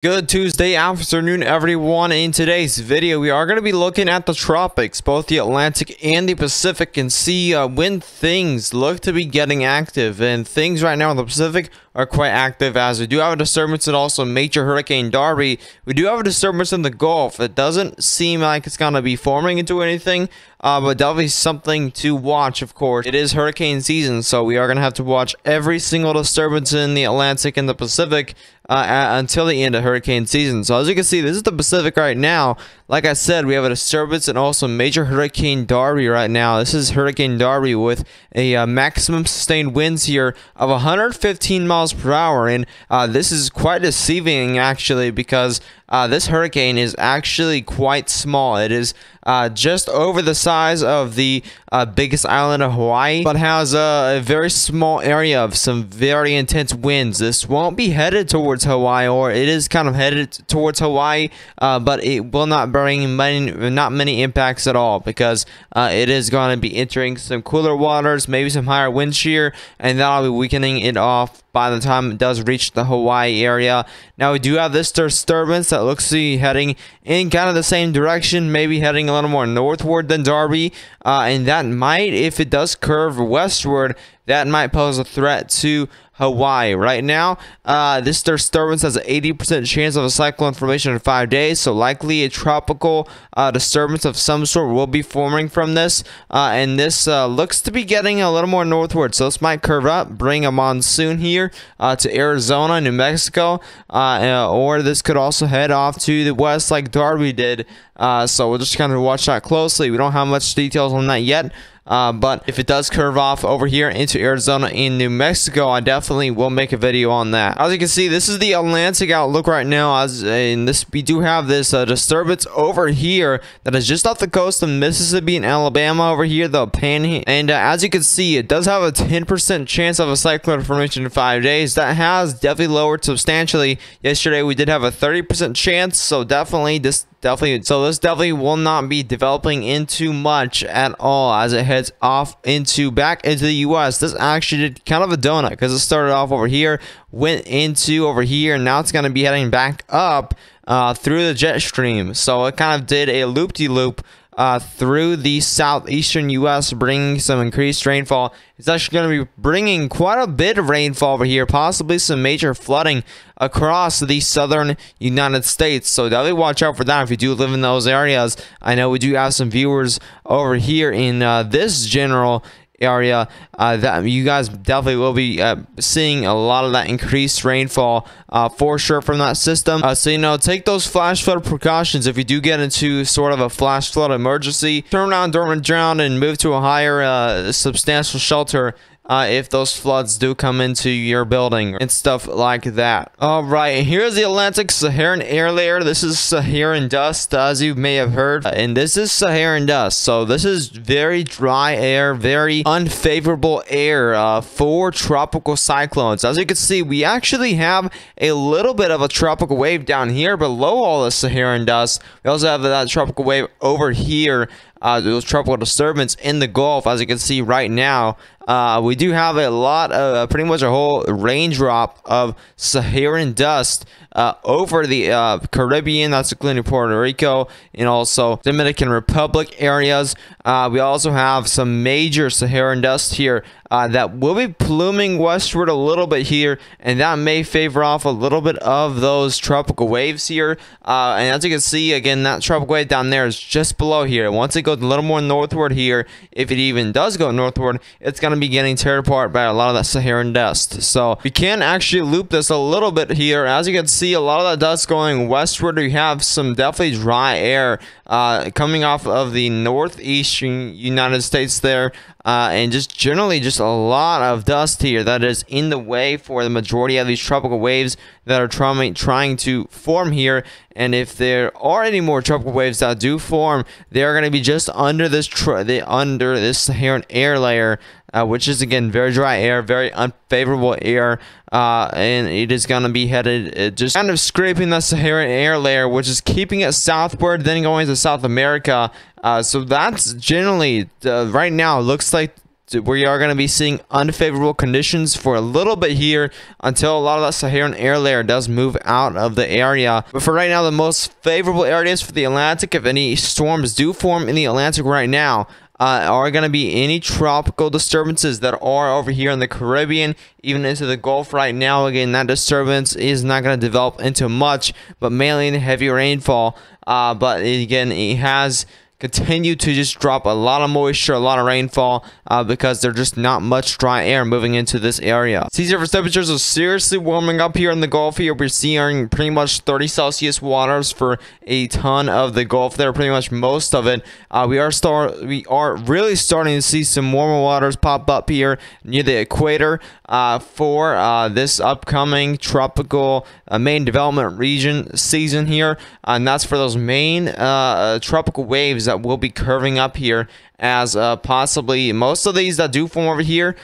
Good Tuesday afternoon, everyone. In today's video, we are going to be looking at the tropics, both the Atlantic and the Pacific, and see when things look to be getting active. And things right now in the Pacific are quite active, as we do have a disturbance and also major hurricane Darby. We do have a disturbance in the Gulf. It doesn't seem like it's going to be forming into anything, but definitely something to watch. Of course, it is hurricane season, so we are going to have to watch every single disturbance in the Atlantic and the Pacific until the end of hurricane season. So as you can see, this is the Pacific right now. Like I said, we have a disturbance and also major hurricane Darby right now. This is hurricane Darby with a maximum sustained winds here of 115 miles per hour, and this is quite deceiving actually, because this hurricane is actually quite small. It is just over the size of the biggest island of Hawaii, but has a very small area of some very intense winds. This won't be headed towards Hawaii, or it is kind of headed towards Hawaii, but it will not bring not many impacts at all, because it is going to be entering some cooler waters, maybe some higher wind shear, and that'll be weakening it off by the time it does reach the Hawaii area. Now we do have this disturbance that looks to be heading in kind of the same direction, maybe heading a little more northward than Darby, and that might, if it does curve westward, that might pose a threat to Hawaii. Right now, this disturbance has an 80% chance of a cyclone formation in 5 days, so likely a tropical disturbance of some sort will be forming from this, and this looks to be getting a little more northward, so this might curve up, bring a monsoon here to Arizona, New Mexico, or this could also head off to the west like Darby did, so we'll just kind of watch that closely. We don't have much details on that yet. But if it does curve off over here into Arizona and New Mexico, I definitely will make a video on that. As you can see, this is the Atlantic outlook right now. We do have this disturbance over here that is just off the coast of Mississippi and Alabama over here, the Panhandle. And as you can see, it does have a 10% chance of a cyclone formation in 5 days. That has definitely lowered substantially. Yesterday, we did have a 30% chance, so this definitely will not be developing into much at all as it heads back into the US. This actually did kind of a donut, because it started off over here, went into over here, and now it's going to be heading back up through the jet stream. So it kind of did a loop-de-loop through the southeastern US, bringing some increased rainfall. It's actually going to be bringing quite a bit of rainfall over here, possibly some major flooding across the southern United States. So definitely watch out for that if you do live in those areas. I know we do have some viewers over here in this general area that you guys definitely will be seeing a lot of that increased rainfall for sure from that system. So take those flash flood precautions if you do get into sort of a flash flood emergency. Turn around, don't drown, and move to a higher substantial shelter if those floods do come into your building and stuff like that. All right, here's the Atlantic Saharan air layer. This is Saharan dust, as you may have heard, and this is Saharan dust. So this is very dry air, very unfavorable air for tropical cyclones. As you can see, we actually have a little bit of a tropical wave down here below all the Saharan dust. We also have that tropical wave over here. Those tropical disturbance in the Gulf, as you can see right now. We do have a lot of pretty much a whole raindrop of Saharan dust over the Caribbean. That's including Puerto Rico and also Dominican Republic areas. We also have some major Saharan dust here that will be pluming westward a little bit here, and that may favor off a little bit of those tropical waves here. And as you can see, again, that tropical wave down there is just below here. Once it goes a little more northward here, if it even does go northward, it's going to be getting torn apart by a lot of that Saharan dust. So we can actually loop this a little bit here. As you can see, a lot of that dust going westward. We have some definitely dry air coming off of the northeastern United States there, and just generally just a lot of dust here that is in the way for the majority of these tropical waves that are trying to form here. And if there are any more tropical waves that do form, they're going to be just under this Saharan air layer, which is again very dry air, very unfavorable air, and it is going to be headed just kind of scraping the Saharan air layer, which is keeping it southward, then going to South America. So that's generally right now looks like we are going to be seeing unfavorable conditions for a little bit here until a lot of that Saharan air layer does move out of the area. But for right now, the most favorable areas for the Atlantic, if any storms do form in the Atlantic right now, are going to be any tropical disturbances that are over here in the Caribbean, even into the Gulf right now. Again, that disturbance is not going to develop into much, but mainly in heavy rainfall. But again, it has continue to just drop a lot of moisture, a lot of rainfall, because there's just not much dry air moving into this area. Sea surface temperatures are seriously warming up here in the Gulf. Here we're seeing pretty much 30 Celsius waters for a ton of the Gulf there, pretty much most of it. We are really starting to see some warmer waters pop up here near the equator for this upcoming tropical main development region season here, and that's for those main tropical waves that will be curving up here, as possibly most of these that do form over here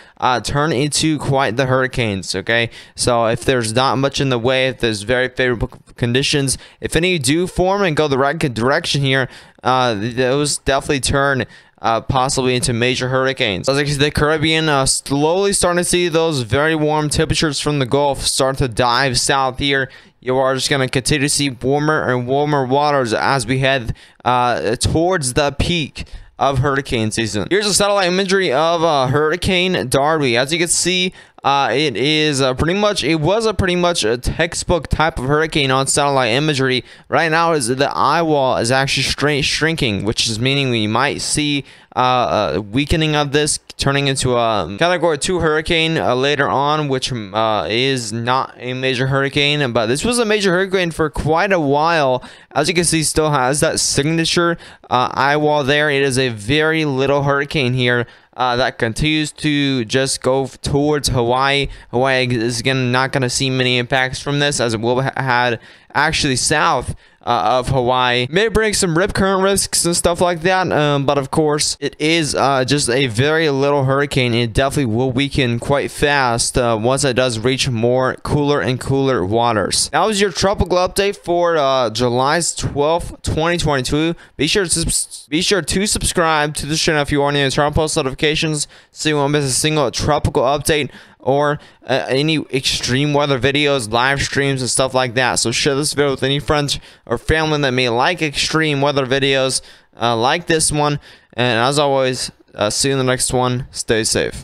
turn into quite the hurricanes. Okay, so if there's not much in the way, if there's very favorable conditions, if any do form and go the right direction here, those definitely turn possibly into major hurricanes. As I can see, the Caribbean slowly starting to see those very warm temperatures from the Gulf start to dive south here. You are just going to continue to see warmer and warmer waters as we head towards the peak of hurricane season. Here's a satellite imagery of Hurricane Darby. As you can see, it was pretty much a textbook type of hurricane on satellite imagery. Right now, is the eye wall is actually shrinking, which is meaning we might see weakening of this, turning into a category 2 hurricane later on, which is not a major hurricane, but this was a major hurricane for quite a while. As you can see, still has that signature eye wall there. It is a very little hurricane here that continues to just go towards Hawaii. Hawaii is not going to see many impacts from this, as it will had actually south of Hawaii. May bring some rip current risks and stuff like that, but of course it is just a very little hurricane. It definitely will weaken quite fast once it does reach more cooler and cooler waters. That was your tropical update for July 12th, 2022. Be sure to subscribe to the channel if you are new, turn on post notifications so you won't miss a single tropical update or any extreme weather videos, live streams, and stuff like that. So share this video with any friends or family that may like extreme weather videos like this one. And as always, see you in the next one. Stay safe.